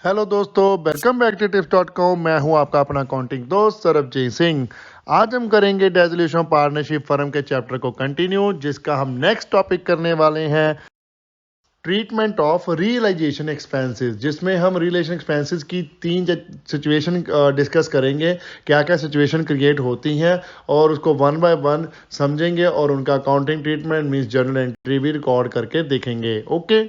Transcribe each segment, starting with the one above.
Hello दोस्तों, welcome back to tips.com। मैं हूं आपका अपना अकाउंटिंग दोस्त सरबजीत सिंह। आज हम करेंगे डेजोल्यूशन पार्टनरशिप फर्म के चैप्टर को कंटिन्यू, जिसका हम नेक्स्ट टॉपिक करने वाले हैं ट्रीटमेंट ऑफ रियलाइजेशन एक्सपेंसेस, जिसमें हम रियलाइजेशन एक्सपेंसेस की तीन सिचुएशन डिस्कस करेंगे। क्या क्या सिचुएशन क्रिएट होती हैं और उसको वन बाय वन समझेंगे और उनका accounting treatment means journal entry भी रिकॉर्ड करके देखेंगे। ओके,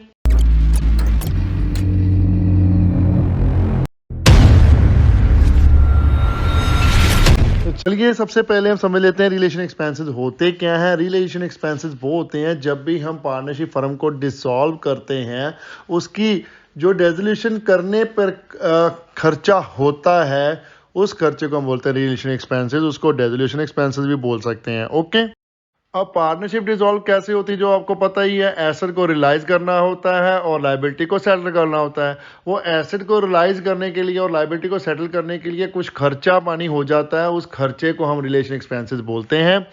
तो चलिए सबसे पहले हम समझ लेते हैं रिलेशन एक्सपेंसेस होते क्या हैं। रिलेशन एक्सपेंसेस वो होते हैं जब भी हम पार्टनरशिप फर्म को डिसॉल्व करते हैं, उसकी जो डिसोल्यूशन करने पर खर्चा होता है, उस खर्चे को हम बोलते हैं रिलेशन एक्सपेंसेस। उसको डिसोल्यूशन एक्सपेंसेस भी बोल सकते हैं। ओके, अब पार्टनरशिप डिसॉल्व कैसे होती है, जो आपको पता ही है। एसेट को रियलाइज करना होता है और लायबिलिटी को सेटल करना होता है। वो एसेट को रियलाइज करने के लिए और लायबिलिटी को सेटल करने के लिए कुछ खर्चा पानी हो जाता है, उस खर्चे को हम रिलेशन एक्सपेंसेस बोलते हैं।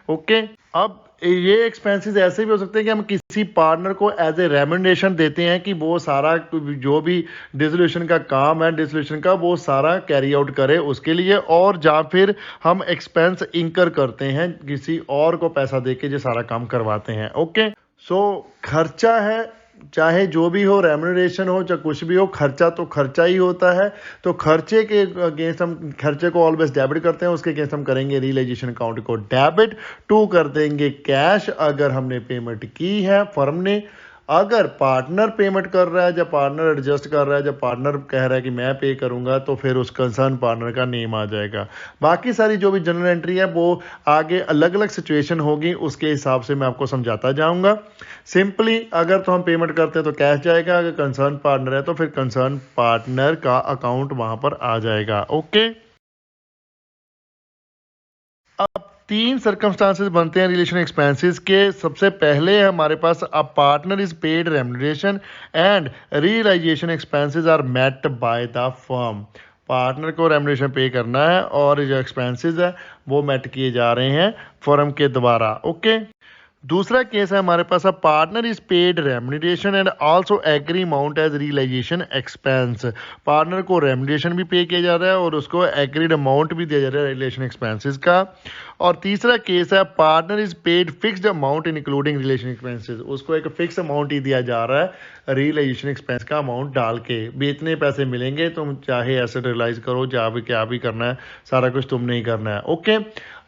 ओके, अब ये एक्सपेंसेस ऐसे भी हो सकते हैं कि हम किसी पार्टनर को एज ए रेम्यूनरेशन देते हैं कि वो सारा जो भी डिसोल्यूशन का काम है, डिसोल्यूशन का, वो सारा कैरी आउट करे उसके लिए, और या फिर हम एक्सपेंस इंकर करते हैं, किसी और को पैसा देके जो सारा काम करवाते हैं। ओके, सो खर्चा है, चाहे जो भी हो, रेम्यूनरेशन हो चाहे कुछ भी हो, खर्चा तो खर्चा ही होता है। तो खर्चे के अगेंस्ट हम खर्चे को ऑलवेज डेबिट करते हैं, उसके अगेंस्ट हम करेंगे रियलाइजेशन अकाउंट को डेबिट टू कर देंगे कैश अगर हमने पेमेंट की है फर्म ने। अगर पार्टनर पेमेंट कर रहा है, जब पार्टनर एडजस्ट कर रहा है, जब पार्टनर कह रहा है कि मैं पे करूंगा, तो फिर उस कंसर्न पार्टनर का नेम आ जाएगा। बाकी सारी जो भी जनरल एंट्री है वो आगे अलग अलग सिचुएशन होगी, उसके हिसाब से मैं आपको समझाता जाऊंगा। सिंपली अगर तो हम पेमेंट करते हैं तो कैश जाएगा, अगर कंसर्न पार्टनर है तो फिर कंसर्न पार्टनर का अकाउंट वहां पर आ जाएगा। ओके, अब तीन सर्कमस्टांसेस बनते हैं रिलेशन एक्सपेंसेस के। सबसे पहले हमारे पास a partner is paid remuneration and realisation expenses are met by the firm. Partner को रेम्यूनरेशन पे करना है और जो एक्सपेंसेस है वो मेट किए जा रहे हैं फर्म के द्वारा। ओके, दूसरा केस है हमारे पास, a partner is paid remuneration and also agree amount as realisation expense. Partner को रेम्यूनरेशन भी पे किया जा रहा है और उसको एग्रीड अमाउंट भी दिया जा रहा है रिलेशन एक्सपेंसेस का। और तीसरा केस है, partner is paid fixed amount including realisation expenses. उसको एक फिक्स अमाउंट ही दिया जा रहा है रियलाइजेशन एक्सपेंस का अमाउंट डाल के, भी इतने पैसे मिलेंगे, तुम चाहे एसेट रियलाइज करो, चाहे भी क्या भी करना है, सारा कुछ तुमने ही करना है। ओके,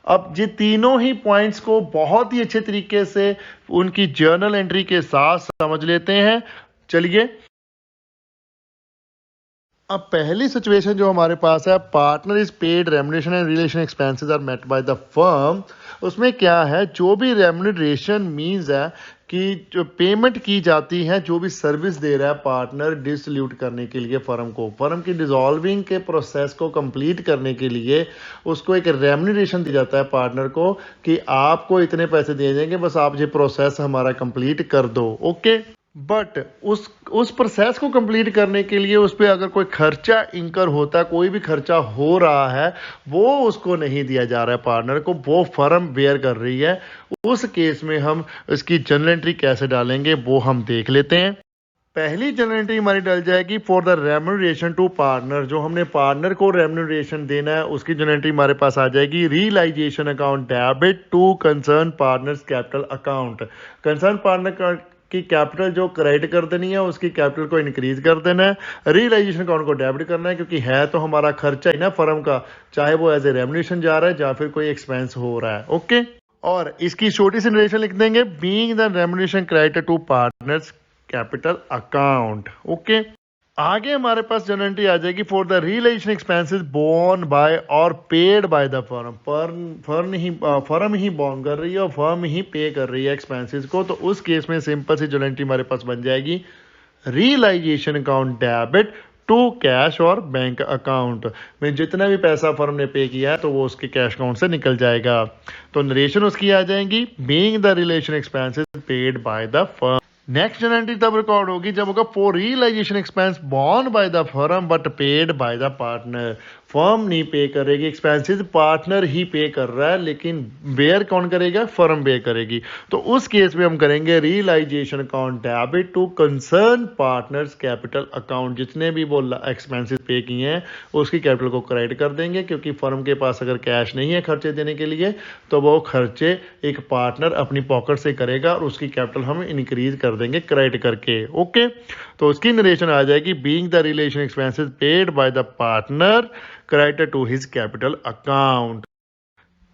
अब ये तीनों ही पॉइंट्स को बहुत ही अच्छे तरीके से उनकी जर्नल एंट्री के साथ समझ लेते हैं। चलिए, अब पहली सिचुएशन जो हमारे पास है, partner is paid remuneration and realisation expenses are met by the firm. उसमें क्या है, जो भी रेम्यूनरेशन मींस है कि जो पेमेंट की जाती है, जो भी सर्विस दे रहा है पार्टनर डिसोल्यूट करने के लिए फर्म को, फर्म की डिसॉल्विंग के प्रोसेस को कंप्लीट करने के लिए उसको एक रेम्यूनरेशन दिया जाता है पार्टनर को कि आपको इतने पैसे दिए जाएंगे, बस आप ये प्रोसेस हमारा कंप्लीट कर दो। ओके, बट उस प्रोसेस को कंप्लीट करने के लिए उस पर अगर कोई खर्चा इंकर होता है, कोई भी खर्चा हो रहा है, वो उसको नहीं दिया जा रहा है पार्टनर को, वो फर्म बेयर कर रही है। उस केस में हम इसकी जर्नल एंट्री कैसे डालेंगे वो हम देख लेते हैं। पहली जनरल एंट्री हमारी डल जाएगी for the remuneration to partner. जो हमने पार्टनर को रेम्यूनरेशन देना है उसकी जनरल एंट्री हमारे पास आ जाएगी realisation account debit to concerned partners capital account. Concerned partner की कैपिटल जो क्रेडिट कर देनी है, उसकी कैपिटल को इंक्रीज कर देना है, रियलाइजेशन अकाउंट को डेबिट करना है, क्योंकि है तो हमारा खर्चा ही ना फर्म का, चाहे वो एज ए रेम्यूनरेशन जा रहा है या फिर कोई एक्सपेंस हो रहा है। ओके, और इसकी छोटी सी नरेशन लिख देंगे, being the remuneration credit to partner's capital account. Okay, आगे हमारे पास जनरल एंट्री आ जाएगी for the realisation expenses borne by और paid by the firm. Firm ही बोर्न कर रही है और फर्म ही पे कर रही है एक्सपेंसेस को। तो उस केस में सिंपल सी जनरल एंट्री हमारे पास बन जाएगी realisation account debit to cash और बैंक अकाउंट में जितना भी पैसा फर्म ने पे किया है तो वो उसके कैश अकाउंट से निकल जाएगा। तो नरेशन उसकी आ जाएगी, being the realisation expenses paid by the firm. Next journal entry तब रिकॉर्ड होगी जब होगा for realisation expense borne by the firm but paid by the partner. Firm नहीं पे करेगी, एक्सपेंसेस पार्टनर ही पे कर रहा है, लेकिन बेयर कौन करेगा, फर्म बेयर करेगी। तो उस केस में हम करेंगे realisation account debit to concerned partners capital account. जितने भी वो एक्सपेंसेस पे किए हैं उसकी कैपिटल को क्रेडिट कर देंगे, क्योंकि फर्म के पास अगर कैश नहीं है खर्चे देने के लिए तो वो खर्चे एक पार्टनर अपनी पॉकेट से करेगा और उसकी कैपिटल हम इंक्रीज कर देंगे क्रेडिट करके। ओके, तो उसकी नरेशन आ जाएगी, being the realisation expenses paid by the partner credited to his capital account.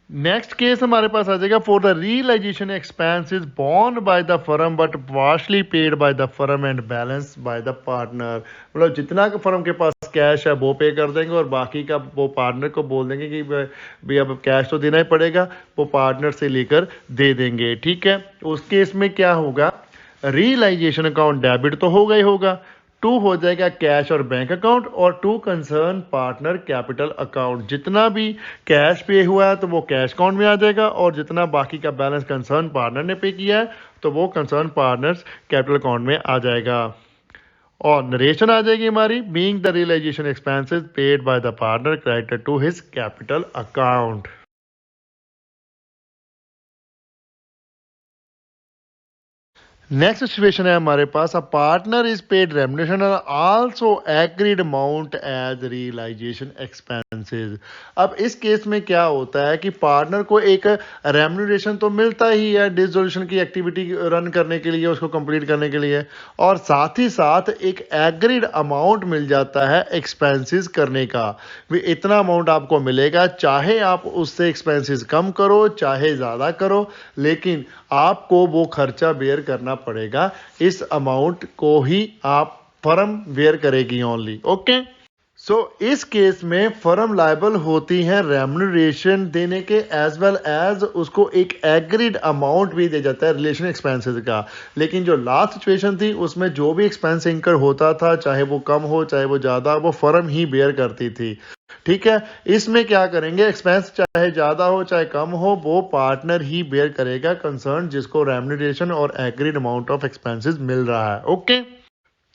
Next case हमारे पास आ जाएगा, for the realisation expenses borne by the firm but partly paid by the firm and balance by the partner. मतलब जितना firm के पास cash है वो पे कर देंगे और बाकी का वो पार्टनर को बोल देंगे कि भाई अब कैश तो देना ही पड़ेगा, वो पार्टनर से लेकर दे देंगे। ठीक है, उस केस में क्या होगा, रियलाइजेशन अकाउंट डेबिट तो होगा ही होगा, टू हो जाएगा कैश और बैंक अकाउंट, और to concerned partner capital account. जितना भी कैश पे हुआ है तो वो कैश अकाउंट में आ जाएगा, और जितना बाकी का बैलेंस कंसर्न पार्टनर ने पे किया है तो वो कंसर्न पार्टनर्स कैपिटल अकाउंट में आ जाएगा। और नरेशन आ जाएगी हमारी, being the realisation expenses paid by the partner credited to his capital account. Next situation है हमारे पास, a partner is paid remuneration और also agreed amount as realisation expenses. अब इस केस में क्या होता है कि पार्टनर को एक रेम्युनरेशन तो मिलता ही है डिसोल्यूशन की एक्टिविटी रन करने के लिए, उसको कंप्लीट करने के लिए, और साथ ही साथ एक एग्रीड अमाउंट मिल जाता है एक्सपेंसेस करने का। भी इतना अमाउंट आपको मिलेगा, चाहे आप उससे एक्सपेंसेस कम करो चाहे ज़्यादा करो, लेकिन आपको वो खर्चा बेयर करना पड़ेगा। इस अमाउंट को ही आप फर्म बेयर करेगी ओनली। ओके, सो इस केस में फर्म लायबल होती है रेम्युनरेशन देने के, एज वेल एज उसको एक एग्रीड अमाउंट भी दे जाता है रिलेशन एक्सपेंसेस का। लेकिन जो लास्ट सिचुएशन थी उसमें जो भी एक्सपेंस इंकर होता था, चाहे वो कम हो चाहे वो ज़्यादा, वो फर्म ही बेयर करती थी। ठीक है, इसमें क्या करेंगे, एक्सपेंस चाहे ज़्यादा हो चाहे कम हो वो पार्टनर ही बेयर करेगा, कंसर्न जिसको रेम्युनरेशन और एग्रीड अमाउंट ऑफ एक्सपेंसेस मिल रहा है। ओके,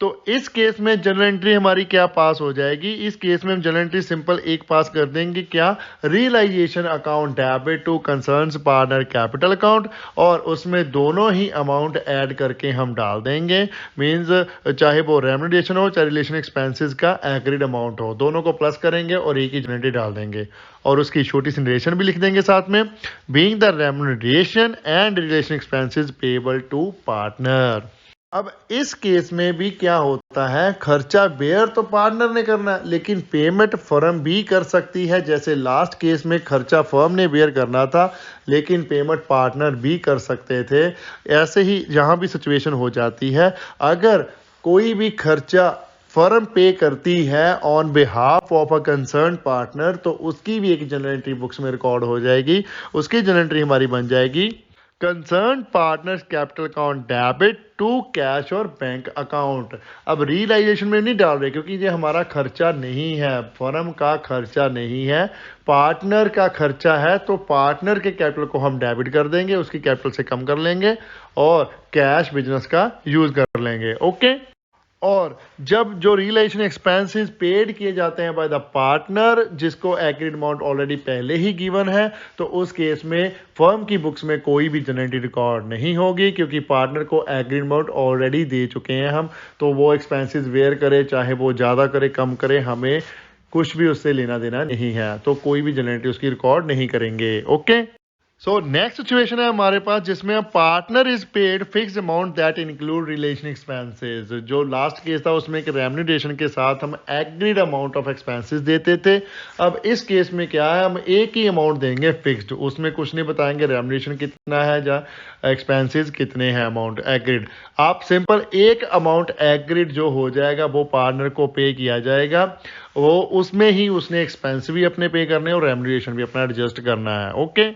तो इस केस में जनरल एंट्री हमारी क्या पास हो जाएगी, इस केस में हम जनरल एंट्री सिंपल एक पास कर देंगे, क्या, realisation account debit to concerned partner capital account, और उसमें दोनों ही अमाउंट ऐड करके हम डाल देंगे। मींस चाहे वो रेम्युनरेशन हो चाहे रिलेशन एक्सपेंसेस का एग्रीड अमाउंट हो, दोनों को प्लस करेंगे और एक ही जनरल एंट्री डाल देंगे, और उसकी छोटी सी नरेशन भी लिख देंगे साथ में, being the remuneration and realisation expenses payable to partner. अब इस केस में भी क्या होता है, खर्चा बेयर तो पार्टनर ने करना है, लेकिन पेमेंट फर्म भी कर सकती है। जैसे लास्ट केस में खर्चा फर्म ने बेयर करना था लेकिन पेमेंट पार्टनर भी कर सकते थे, ऐसे ही यहाँ भी सिचुएशन हो जाती है। अगर कोई भी खर्चा फर्म पे करती है on behalf of a concerned partner, तो उसकी भी एक जनरल एंट्री बुक्स में रिकॉर्ड हो जाएगी। उसकी जनरल एंट्री हमारी बन जाएगी, concerned partners capital account debit to cash और बैंक अकाउंट। अब रियलाइजेशन में नहीं डाल रहे क्योंकि ये हमारा खर्चा नहीं है, फर्म का खर्चा नहीं है, पार्टनर का खर्चा है, तो पार्टनर के कैपिटल को हम डेबिट कर देंगे, उसकी कैपिटल से कम कर लेंगे और कैश बिजनेस का यूज कर लेंगे। ओके, और जब जो रियलाइजेशन एक्सपेंसेस पेड किए जाते हैं बाय द पार्टनर, जिसको एग्रीड अमाउंट ऑलरेडी पहले ही गिवन है, तो उस केस में फर्म की बुक्स में कोई भी जनरल एंट्री रिकॉर्ड नहीं होगी, क्योंकि पार्टनर को एग्रीड अमाउंट ऑलरेडी दे चुके हैं हम, तो वो एक्सपेंसेस वेयर करे चाहे वो ज़्यादा करे कम करे, हमें कुछ भी उससे लेना देना नहीं है, तो कोई भी जनरल एंट्री उसकी रिकॉर्ड नहीं करेंगे। ओके, सो नेक्स्ट सिचुएशन है हमारे पास जिसमें partner is paid fixed amount that include realisation expenses. जो लास्ट केस था उसमें एक रेम्युनरेशन के साथ हम एग्रीड अमाउंट ऑफ एक्सपेंसेस देते थे। अब इस केस में क्या है, हम एक ही अमाउंट देंगे फिक्स्ड, उसमें कुछ नहीं बताएंगे रेम्युनरेशन कितना है या एक्सपेंसेस कितने हैं, अमाउंट एग्रीड। आप सिंपल एक अमाउंट एग्रीड जो हो जाएगा वो पार्टनर को पे किया जाएगा, वो उसमें ही उसने एक्सपेंस भी अपने पे करने और रेम्युनरेशन भी अपना एडजस्ट करना है। ओके,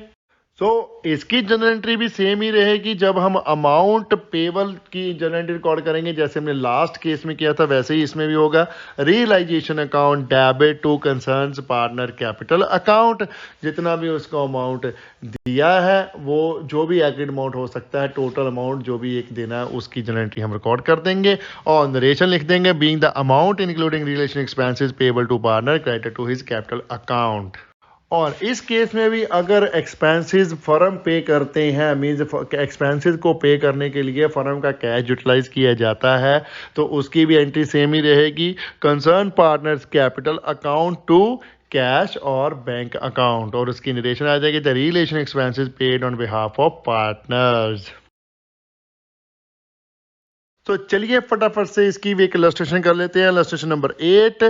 सो इसकी जनरल एंट्री भी सेम ही रहेगी। जब हम अमाउंट पेबल की जनरल एंट्री रिकॉर्ड करेंगे जैसे हमने लास्ट केस में किया था वैसे ही इसमें भी होगा। Realisation account debit to concerned partner capital account, जितना भी उसको अमाउंट दिया है वो जो भी एग्रीड अमाउंट हो सकता है, टोटल अमाउंट जो भी एक देना है उसकी जनरल एंट्री हम रिकॉर्ड कर देंगे और नरेशन लिख देंगे being the amount including realisation expenses payable to partner credit to his capital account. और इस केस में भी अगर एक्सपेंसेस फर्म पे करते हैं, मींस एक्सपेंसेस को पे करने के लिए फर्म का कैश यूटिलाइज किया जाता है, तो उसकी भी एंट्री सेम ही रहेगी। Concerned partners capital account to cash और बैंक अकाउंट, और उसकी नरेशन आ जाएगी the realisation expenses paid on behalf of partners. तो चलिए फटाफट से इसकी भी एक इलस्ट्रेशन कर लेते हैं। इलस्ट्रेशन नंबर 8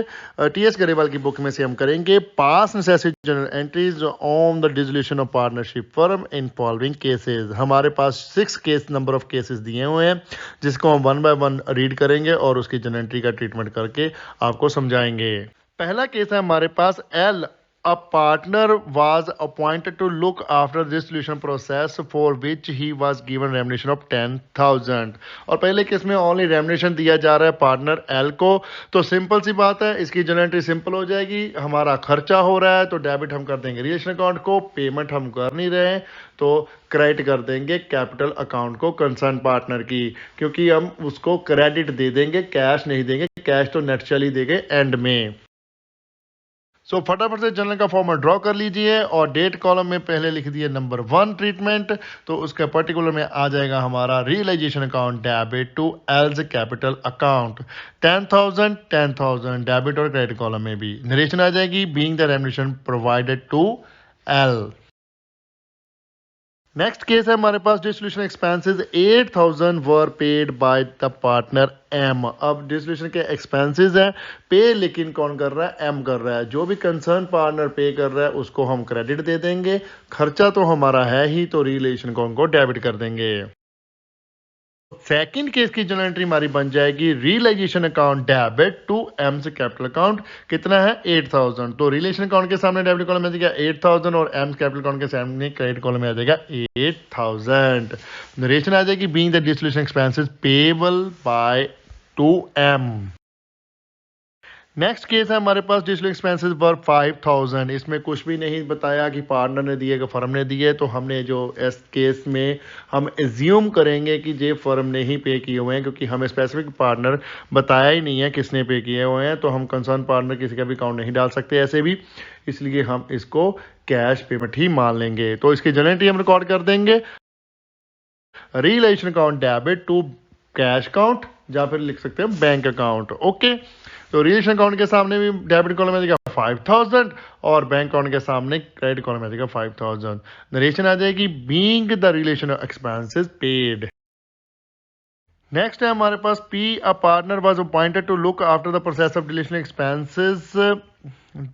टीएस गरेवाल की बुक में से हम करेंगे। पास necessary general entries on the dissolution of partnership firm in following cases. हमारे पास 6 केस नंबर ऑफ केसेस दिए हुए हैं जिसको हम 1 बाय 1 रीड करेंगे और उसकी जनरल एंट्री का ट्रीटमेंट करके आपको समझाएंगे। पहला केस है हमारे पास L. A partner was appointed to look after the dissolution process for which he was given remuneration of 10,000। और पहले केस में ओनली रेमुनेशन दिया जा रहा है पार्टनर एल को। तो सिंपल सी बात है, इसकी जनरल एंट्री सिंपल हो जाएगी। हमारा खर्चा हो रहा है तो डेबिट हम कर देंगे रिलेशन अकाउंट को, पेमेंट हम कर नहीं रहे हैं तो क्रेडिट कर देंगे कैपिटल अकाउंट को कंसर्न पार्टनर की, क्योंकि हम उसको क्रेडिट दे देंगे, कैश नहीं देंगे। कैश तो नेचुरली देंगे एंड में। सो फटाफट से जनरल का फॉर्मेट ड्रॉ कर लीजिए और डेट कॉलम में पहले लिख दिए नंबर 1 ट्रीटमेंट, तो उसके पर्टिकुलर में आ जाएगा हमारा realisation account debit to L's capital account 10,000 debit और क्रेडिट कॉलम में भी नरेशन आ जाएगी being the remuneration provided to L. Next case है हमारे पास dissolution expenses 8,000 were paid by the partner M. अब डिसोल्यूशन के एक्सपेंसेस हैं, पे लेकिन कौन कर रहा है? एम कर रहा है। जो भी कंसर्न पार्टनर पे कर रहा है उसको हम क्रेडिट दे देंगे, खर्चा तो हमारा है ही तो रिलेशन कौन को डेबिट कर देंगे। सेकंड केस की जनरल एंट्री हमारी बन जाएगी realisation account debit to M's capital account. कितना है? 8,000। तो रिलेशन अकाउंट के सामने डेबिट कॉलम में आ जाएगा 8,000 और एम्स कैपिटल अकाउंट के सामने क्रेडिट कॉलम में आ जाएगा 8,000। नरेशन आ जाएगी being the dissolution expenses payable by to M. Next case है हमारे पास डिसोल्यूशन एक्सपेंसेस वर 5,000। इसमें कुछ भी नहीं बताया कि पार्टनर ने दिए कि फर्म ने दिए, तो हमने जो इस केस में हम एज्यूम करेंगे कि ये फर्म ने ही पे किए हुए हैं, क्योंकि हमें स्पेसिफिक पार्टनर बताया ही नहीं है किसने पे किए हुए हैं, तो हम कंसर्न पार्टनर किसी का भी अकाउंट नहीं डाल सकते ऐसे भी, इसलिए हम इसको कैश पेमेंट ही मान लेंगे। तो इसकी जनरल एंट्री हम रिकॉर्ड कर देंगे realisation account debit to cash account, या फिर लिख सकते हैं बैंक अकाउंट। ओके, तो रिलेशन अकाउंट के सामने भी डेबिट कॉलम में देगा 5,000 और बैंक अकाउंट के सामने क्रेडिट कॉलम में देगा 5,000। नरेशन आ जाएगी being the realisation expenses paid. Next है हमारे पास P. A partner was appointed to look after the process of realisation expenses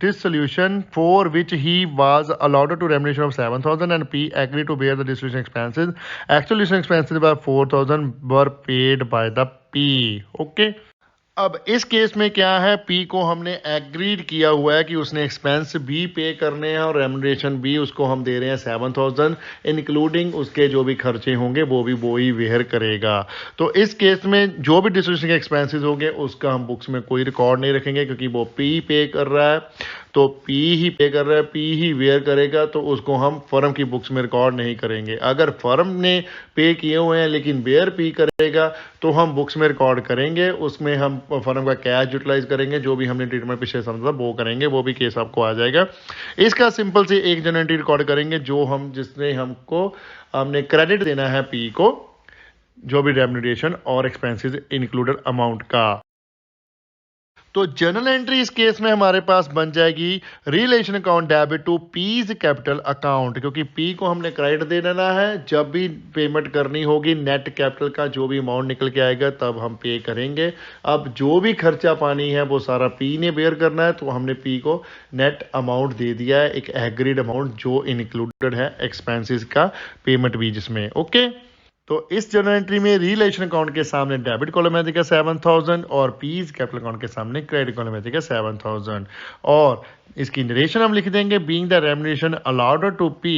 dissolution for which he was allowed to remuneration of 7,000 and P agreed to bear the dissolution expenses. Actual dissolution expenses by 4,000 were paid by the P. Okay. अब इस case में क्या है, P को हमने agreed किया हुआ है कि उसने एक्सपेंस भी पे करने हैं और रेमुनरेशन भी उसको हम दे रहे हैं 7,000, इंक्लूडिंग उसके जो भी खर्चे होंगे वो ही वेयर करेगा। तो इस केस में जो भी डिस्ट्रीब्यूशन के एक्सपेंसेस होंगे उसका हम बुक्स में कोई रिकॉर्ड नहीं रखेंगे, क्योंकि वो पी पे कर रहा है, तो पी ही पे कर रहा है, पी ही वेयर करेगा, तो उसको हम फर्म की बुक्स में रिकॉर्ड नहीं करेंगे। अगर फर्म ने पे किए हुए हैं लेकिन वेयर पी करेगा तो हम बुक्स में रिकॉर्ड करेंगे, उसमें हम फर्म का कैश यूटिलाइज करेंगे, जो भी हमने ट्रीटमेंट पिछले समझा वो करेंगे, वो भी केस आपको आ जाएगा। इसका सिंपल से एक जनरल एंट्री रिकॉर्ड करेंगे जो हम जिसने हमने क्रेडिट देना है पी को, जो भी रेम्यूनरेशन और एक्सपेंसेस इंक्लूडेड अमाउंट का। तो जर्नल एंट्री इस केस में हमारे पास बन जाएगी realisation account debit to P's capital account, क्योंकि पी को हमने क्रेडिट दे देना है। जब भी पेमेंट करनी होगी नेट कैपिटल का जो भी अमाउंट निकल के आएगा तब हम पे करेंगे। अब जो भी खर्चा पानी है वो सारा पी ने बेयर करना है, तो हमने पी को नेट अमाउंट दे दिया है, एक एग्रीड अमाउंट जो इंक्लूडेड है एक्सपेंसेस का पेमेंट भी जिसमें। ओके, तो इस जर्नल एंट्री में रिलेशन अकाउंट के सामने डेबिट कॉलम में देगा 7,000 और पीज कैपिटल अकाउंट के सामने क्रेडिट कॉलम में देगा 7,000, और इसकी नरेशन हम लिख देंगे being the remuneration allowed to P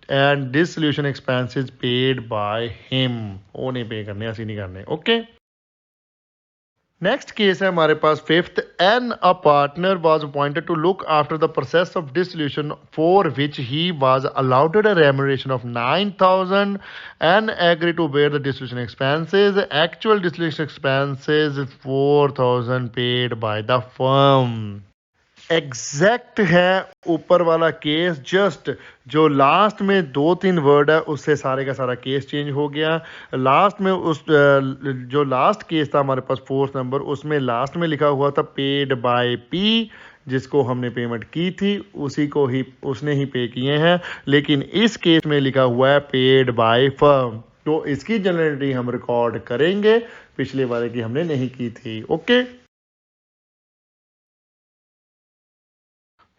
and dissolution expenses paid by him, वो नहीं पे करने, असं नहीं करने। ओके, नेक्स्ट केस है हमारे पास fifth, N a partner was appointed to look after the process of dissolution for which he was allowed a remuneration of 9,000 and agree to bear the dissolution expenses, actual dissolution expenses 4,000 paid by the firm. Exact है ऊपर वाला case, just जो last में 2-3 word है उससे सारे का सारा केस चेंज हो गया। लास्ट में उस जो लास्ट केस था हमारे पास 4th नंबर, उसमें लास्ट में लिखा हुआ था पेड बाय पी, जिसको हमने पेमेंट की थी उसी को ही उसने ही पे किए हैं, लेकिन इस केस में लिखा हुआ है पेड बाय फर्म, तो इसकी जनरल एंट्री हम रिकॉर्ड करेंगे, पिछले वाले की हमने नहीं की थी। ओके,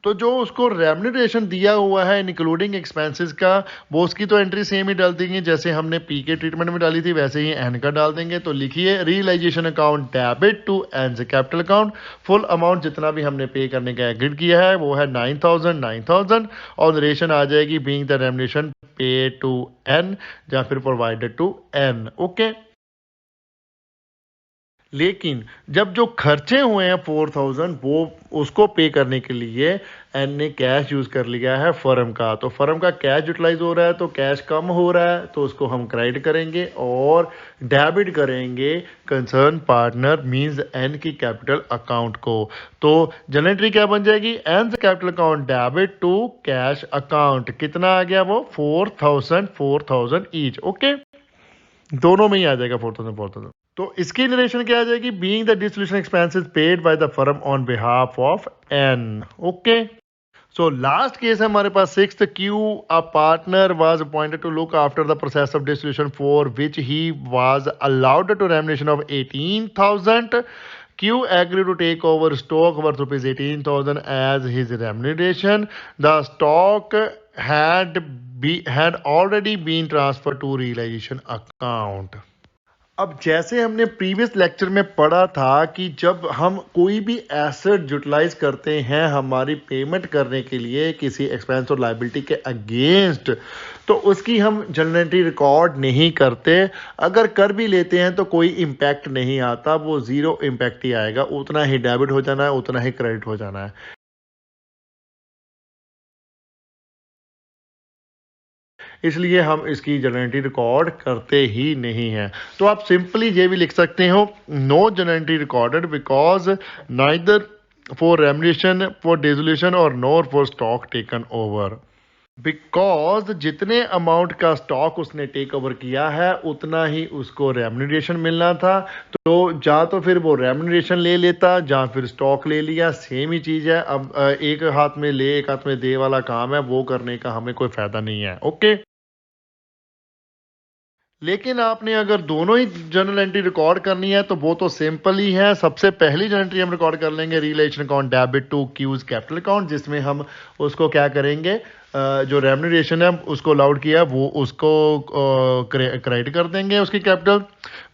तो जो उसको रेम्यूनरेशन दिया हुआ है इंक्लूडिंग एक्सपेंसेस का, वो उसकी तो एंट्री सेम ही डाल देंगे जैसे हमने पी के ट्रीटमेंट में डाली थी, वैसे ही एन का डाल देंगे। तो लिखिए realisation account debit to N से कैपिटल अकाउंट, फुल अमाउंट जितना भी हमने पे करने का एग्रीड किया है वो है 9,000 और नरेशन आ जाएगी बीइंग द रेम्यूनरेशन पे टू एन या फिर प्रोवाइडेड टू एन। ओके, लेकिन जब जो खर्चे हुए हैं 4,000 वो उसको पे करने के लिए एन ने कैश यूज कर लिया है फर्म का, तो फर्म का कैश यूटिलाइज हो रहा है, तो कैश कम हो रहा है, तो उसको हम क्रेडिट करेंगे और डेबिट करेंगे कंसर्न पार्टनर मींस एन की कैपिटल अकाउंट को। तो जनरल एंट्री क्या बन जाएगी, N capital account debit to cash account, कितना आ गया वो 4,000 ईच। ओके, दोनों में ही आ जाएगा 4,000। तो इसकी नरेशन क्या आ जाएगी, being the dissolution expenses paid by the firm on behalf of N. Okay, so last case है हमारे पास 6th, Q a partner was appointed to look after the process of dissolution for which he was allowed to remuneration of 18,000। Q agreed to take over stock worth rupees 18,000 as his remuneration. The stock had already been transferred to realization account. अब जैसे हमने previous lecture में पढ़ा था कि जब हम कोई भी एसेट यूटिलाइज करते हैं हमारी पेमेंट करने के लिए किसी एक्सपेंस और लायबिलिटी के अगेंस्ट, तो उसकी हम जनरल एंट्री रिकॉर्ड नहीं करते। अगर कर भी लेते हैं तो कोई इम्पैक्ट नहीं आता, वो ज़ीरो इम्पैक्ट ही आएगा, उतना ही डेबिट हो जाना है, उतना ही क्रेडिट हो जाना है। इसलिए हम इसकी जनरल एंट्री रिकॉर्ड करते ही नहीं हैं। तो आप सिंपली ये भी लिख सकते हो, no general entry recorded because neither for remuneration for dissolution और nor for stock taken over. Because जितने अमाउंट का स्टॉक उसने टेक ओवर किया है उतना ही उसको रेम्यूनरेशन मिलना था, तो जा तो फिर वो रेम्यूनरेशन ले लेता या फिर स्टॉक ले लिया, सेम ही चीज़ है। अब एक हाथ में ले एक हाथ में दे वाला काम है, वो करने का हमें कोई फायदा नहीं है। ओके, लेकिन आपने अगर दोनों ही जर्नल एंट्री रिकॉर्ड करनी है तो वो तो सिंपल ही है। सबसे पहली जर्नल एंट्री हम रिकॉर्ड कर लेंगे realisation account debit to Q's capital account, जिसमें हम उसको क्या करेंगे, जो रेम्यूनरेशन है उसको अलाउड किया वो उसको क्रेडिट कर देंगे, उसकी कैपिटल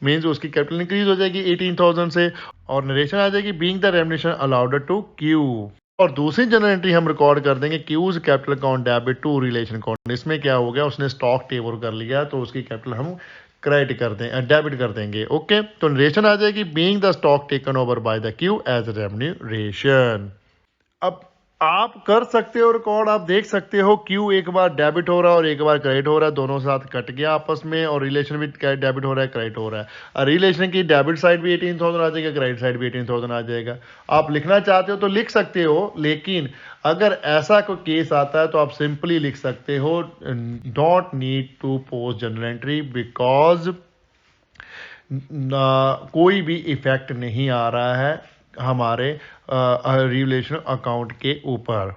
मींस उसकी कैपिटल इंक्रीज हो जाएगी 18,000 से, और नरेशन आ जाएगी being the remuneration allowed to Q. और दूसरी जनरल एंट्री हम रिकॉर्ड कर देंगे Q's capital account debit to realisation account. इसमें क्या हो गया, उसने स्टॉक टेक ओवर कर लिया तो उसकी कैपिटल हम क्रेडिट कर दें डेबिट कर देंगे। ओके, तो नरेशन आ जाएगी being the stock taken over by the Q as remuneration. अब आप कर सकते हो रिकॉर्ड, आप देख सकते हो क्यू एक बार डेबिट हो रहा है और एक बार क्रेडिट हो रहा है, दोनों साथ कट गया आपस में, और रिलेशन भी डेबिट हो रहा है क्रेडिट हो रहा है। रिलेशन की डेबिट साइड भी 18,000 आ जाएगा, क्रेडिट साइड भी 18,000 आ जाएगा। आप लिखना चाहते हो तो लिख सकते हो, लेकिन अगर ऐसा कोई केस आता है तो आप सिंपली लिख सकते हो don't need to post journal entry because कोई भी इफेक्ट नहीं आ रहा है हमारे रिलेशन अकाउंट के ऊपर।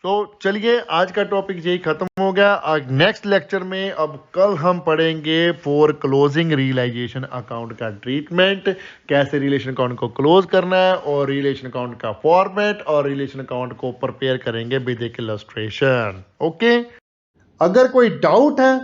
तो चलिए आज का टॉपिक यही खत्म हो गया। आज नेक्स्ट लेक्चर में अब कल हम पढ़ेंगे फॉर क्लोजिंग रियलाइजेशन अकाउंट का ट्रीटमेंट, कैसे रिलेशन अकाउंट को क्लोज करना है, और रिलेशन अकाउंट का फॉर्मेट, और रिलेशन अकाउंट को प्रिपेयर करेंगे विद एक इलस्ट्रेशन। ओके, अगर कोई डाउट है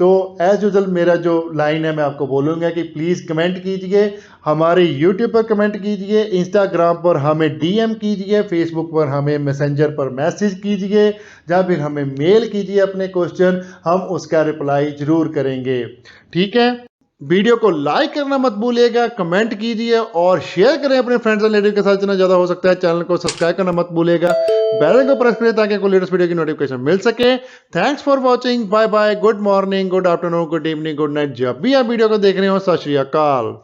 तो एज यूजल मेरा जो लाइन है मैं आपको बोलूँगा कि प्लीज़ कमेंट कीजिए, हमारे यूट्यूब पर कमेंट कीजिए, इंस्टाग्राम पर हमें डीएम कीजिए, फेसबुक पर हमें मैसेंजर पर मैसेज कीजिए, या फिर हमें मेल कीजिए अपने क्वेश्चन, हम उसका रिप्लाई ज़रूर करेंगे। ठीक है, वीडियो को लाइक करना मत भूलिएगा, कमेंट कीजिए और शेयर करें अपने फ्रेंड्स एंड रिलेटिव के साथ जितना ज़्यादा हो सकता है। चैनल को सब्सक्राइब करना मत भूलिएगा, बेल आइकन को प्रेस करें ताकि आपको लेटेस्ट वीडियो की नोटिफिकेशन मिल सके। Thanks for watching, bye bye, good morning, good afternoon, good evening, good night, जब भी आप वीडियो को देख रहे हो। सत श्री अकाल।